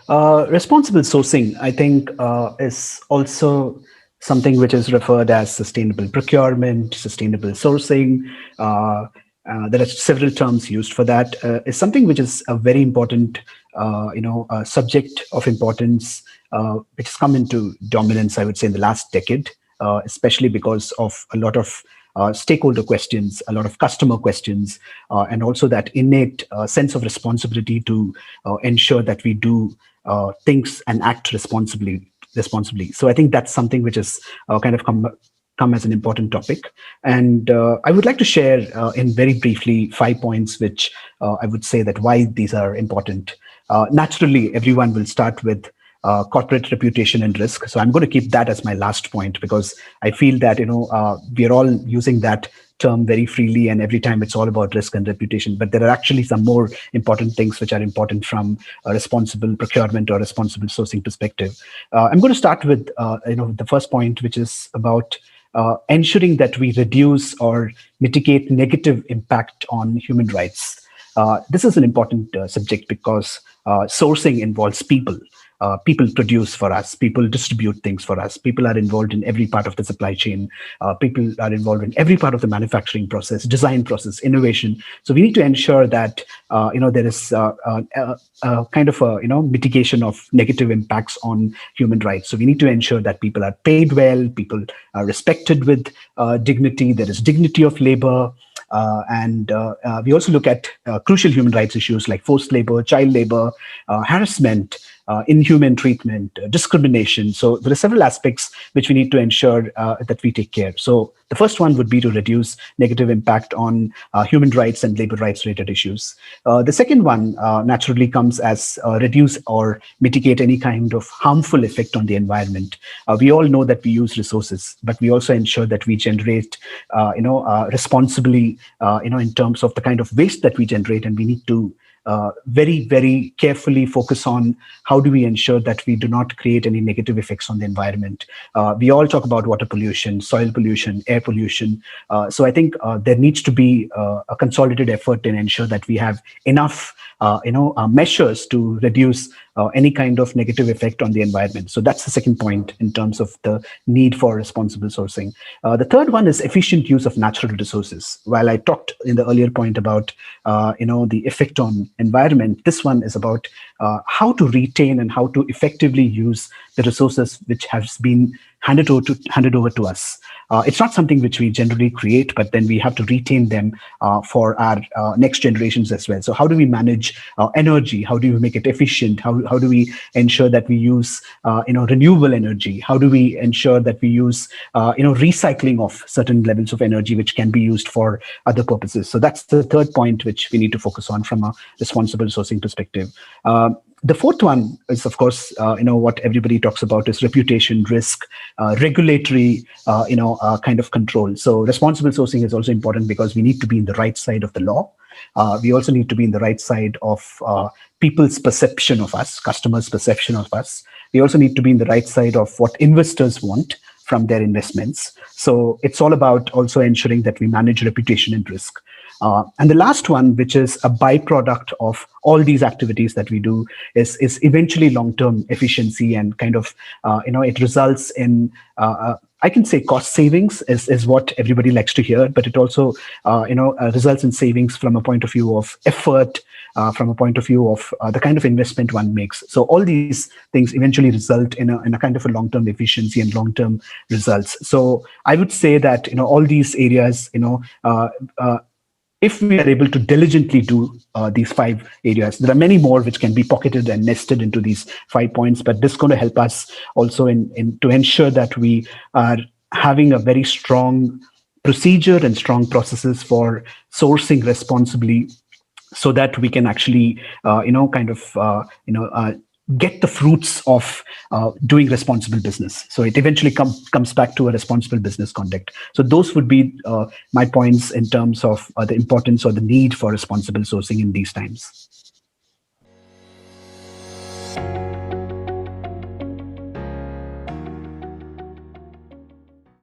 Responsible sourcing, I think, is also something which is referred as sustainable procurement, sustainable sourcing. There are several terms used for that. Is something which is a very important, subject of importance, which has come into dominance, I would say, in the last decade, especially because of a lot of stakeholder questions, a lot of customer questions, and also that innate sense of responsibility to ensure that we do things and act responsibly. So I think that's something which has kind of come as an important topic. And I would like to share in very briefly 5 points, which I would say that why these are important. Naturally, everyone will start with corporate reputation and risk. So I'm going to keep that as my last point because I feel that we are all using that term very freely, and every time it's all about risk and reputation. But there are actually some more important things which are important from a responsible procurement or responsible sourcing perspective. I'm going to start with the first point, which is about ensuring that we reduce or mitigate negative impact on human rights. This is an important subject because sourcing involves people. People produce for us, people distribute things for us, people are involved in every part of the supply chain, people are involved in every part of the manufacturing process, design process, innovation. So we need to ensure that there is kind of a mitigation of negative impacts on human rights. So we need to ensure that people are paid well, people are respected with dignity, there is dignity of labor. And we also look at crucial human rights issues like forced labor, child labor, harassment, inhuman treatment, discrimination. So there are several aspects which we need to ensure that we take care. So the first one would be to reduce negative impact on human rights and labor rights related issues. The second one naturally comes as reduce or mitigate any kind of harmful effect on the environment. We all know that we use resources, but we also ensure that we generate, responsibly, in terms of the kind of waste that we generate, and we need to very, very carefully focus on how do we ensure that we do not create any negative effects on the environment. We all talk about water pollution, soil pollution, air pollution. So I think there needs to be a consolidated effort to ensure that we have enough measures to reduce any kind of negative effect on the environment. So that's the second point in terms of the need for responsible sourcing. The third one is efficient use of natural resources. While I talked in the earlier point about the effect on environment, this one is about how to retain and how to effectively use the resources which has been handed over to us. It's not something which we generally create, but then we have to retain them for our next generations as well. So how do we manage energy? How do we make it efficient? How do we ensure that we use renewable energy? How do we ensure that we use recycling of certain levels of energy which can be used for other purposes? So that's the third point which we need to focus on from a responsible sourcing perspective. The fourth one is, of course, what everybody talks about is reputation, risk, regulatory, kind of control. So responsible sourcing is also important because we need to be in the right side of the law. We also need to be in the right side of people's perception of us, customers' perception of us. We also need to be in the right side of what investors want from their investments. So it's all about also ensuring that we manage reputation and risk. And the last one, which is a byproduct of all these activities that we do, is eventually long-term efficiency and kind of, it results in, I can say cost savings is what everybody likes to hear, but it also, results in savings from a point of view of effort, from a point of view of the kind of investment one makes. So all these things eventually result in a kind of a long-term efficiency and long-term results. So I would say that, all these areas, if we are able to diligently do these 5 areas, there are many more which can be pocketed and nested into these 5 points, but this is going to help us also in to ensure that we are having a very strong procedure and strong processes for sourcing responsibly, so that we can actually, get the fruits of doing responsible business. So it eventually comes back to a responsible business conduct. So those would be my points in terms of the importance or the need for responsible sourcing in these times.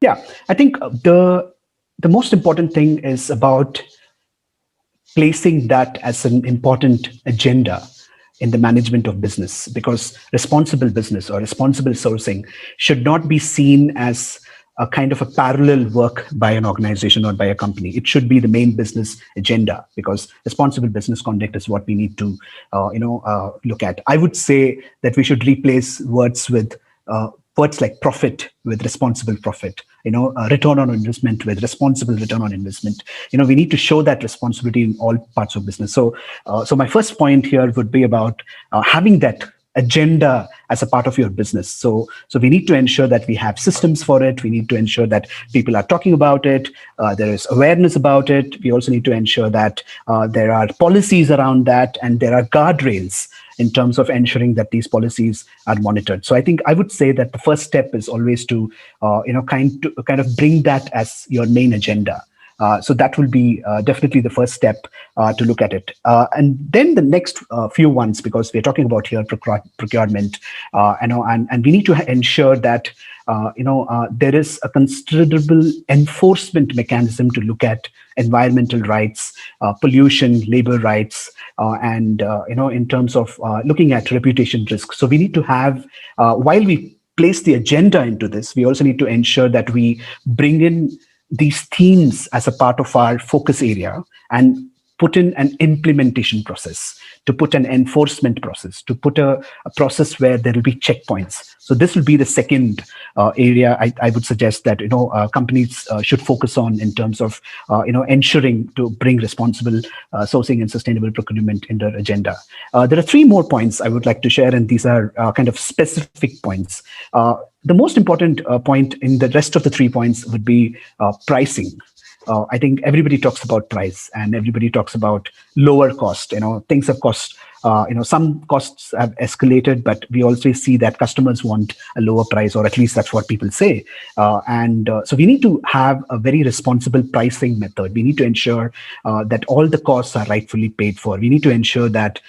Yeah, I think the most important thing is about placing that as an important agenda. in the management of business, because responsible business or responsible sourcing should not be seen as a kind of a parallel work by an organization or by a company. It should be the main business agenda, because responsible business conduct is what we need to, look at. I would say that we should replace words like profit with responsible profit, return on investment with responsible return on investment. We need to show that responsibility in all parts of business. So my first point here would be about having that agenda as a part of your business. So we need to ensure that we have systems for it. We need to ensure that people are talking about it. There is awareness about it. We also need to ensure that there are policies around that, and there are guardrails in terms of ensuring that these policies are monitored. So I think I would say that the first step is always to, kind of bring that as your main agenda. So that will be definitely the first step to look at it. And then the next few ones, because we're talking about here procurement, and we need to ensure that there is a considerable enforcement mechanism to look at environmental rights, pollution, labor rights, and in terms of looking at reputation risks. So we need to have, while we place the agenda into this, we also need to ensure that we bring in these themes as a part of our focus area and put in an implementation process, to put an enforcement process, to put a process where there will be checkpoints. So this will be the second area I would suggest that companies should focus on in terms of ensuring to bring responsible sourcing and sustainable procurement in their agenda. There are three more points I would like to share, and these are kind of specific points. The most important point in the rest of the 3 points would be pricing. I think everybody talks about price, and everybody talks about lower cost. Things have cost. Some costs have escalated, but we also see that customers want a lower price, or at least that's what people say. So we need to have a very responsible pricing method. We need to ensure that all the costs are rightfully paid for. We need to ensure that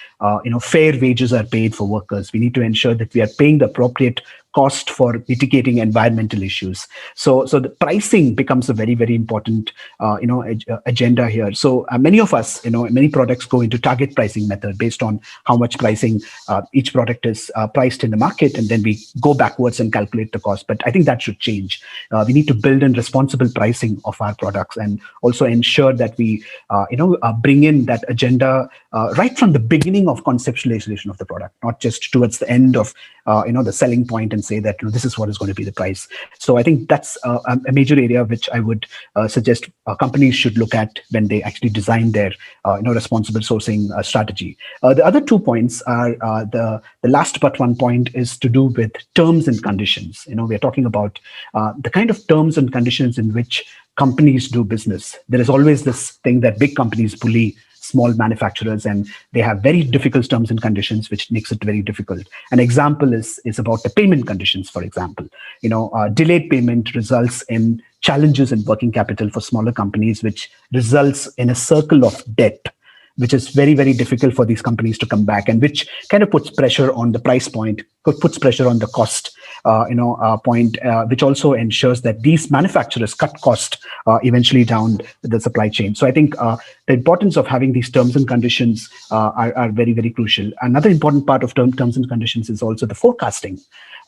fair wages are paid for workers. We need to ensure that we are paying the appropriate cost for mitigating environmental issues. So the pricing becomes a very, very important agenda here. So many of us, many products go into target pricing method based on how much pricing each product is priced in the market, and then we go backwards and calculate the cost. But I think that should change. We need to build in responsible pricing of our products, and also ensure that we bring in that agenda right from the beginning of conceptualization of the product, not just towards the end of the selling point and say that this is what is going to be the price. So I think that's a major area which I would suggest companies should look at when they actually design their responsible sourcing strategy. The other 2 points are the last but one point is to do with terms and conditions. We're talking about the kind of terms and conditions in which companies do business. There is always this thing that big companies bully small manufacturers, and they have very difficult terms and conditions, which makes it very difficult. An example is about the payment conditions, for example. Delayed payment results in challenges in working capital for smaller companies, which results in a circle of debt, which is very, very difficult for these companies to come back, and which kind of puts pressure on the price point, puts pressure on the cost point, which also ensures that these manufacturers cut cost eventually down the supply chain. So I think the importance of having these terms and conditions are very, very crucial. Another important part of terms and conditions is also the forecasting.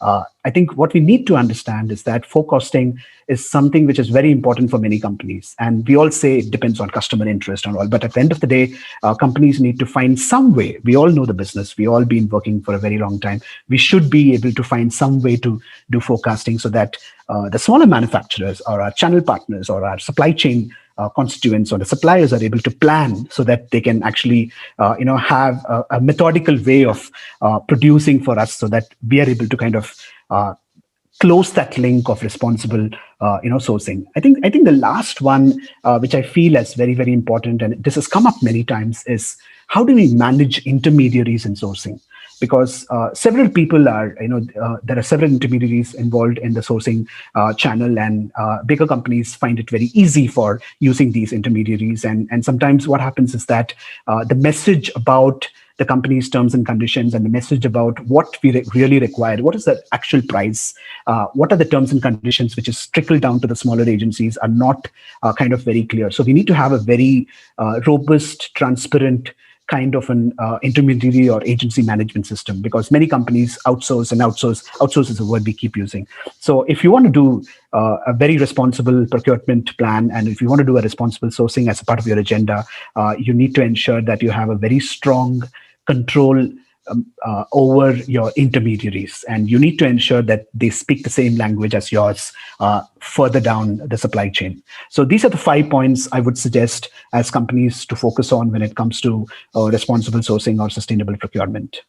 I think what we need to understand is that forecasting is something which is very important for many companies. And we all say it depends on customer interest and all. But at the end of the day, companies need to find some way. We all know the business. We all been working for a very long time. We should be able to find some way to do forecasting so that the smaller manufacturers or our channel partners or our supply chain constituents or the suppliers are able to plan so that they can actually have a methodical way of producing for us, so that we are able to kind of close that link of responsible sourcing. I think the last one, which I feel is very, very important, and this has come up many times, is how do we manage intermediaries in sourcing? Because several people are, there are several intermediaries involved in the sourcing channel, and bigger companies find it very easy for using these intermediaries. And sometimes what happens is that the message about the company's terms and conditions and the message about what we really require, what is the actual price, what are the terms and conditions which is trickled down to the smaller agencies, are not kind of very clear. So we need to have a very robust, transparent kind of an intermediary or agency management system, because many companies outsource, and outsource is a word we keep using. So if you want to do a very responsible procurement plan, and if you want to do a responsible sourcing as a part of your agenda, you need to ensure that you have a very strong control over your intermediaries, and you need to ensure that they speak the same language as yours further down the supply chain. So these are the 5 points I would suggest as companies to focus on when it comes to responsible sourcing or sustainable procurement.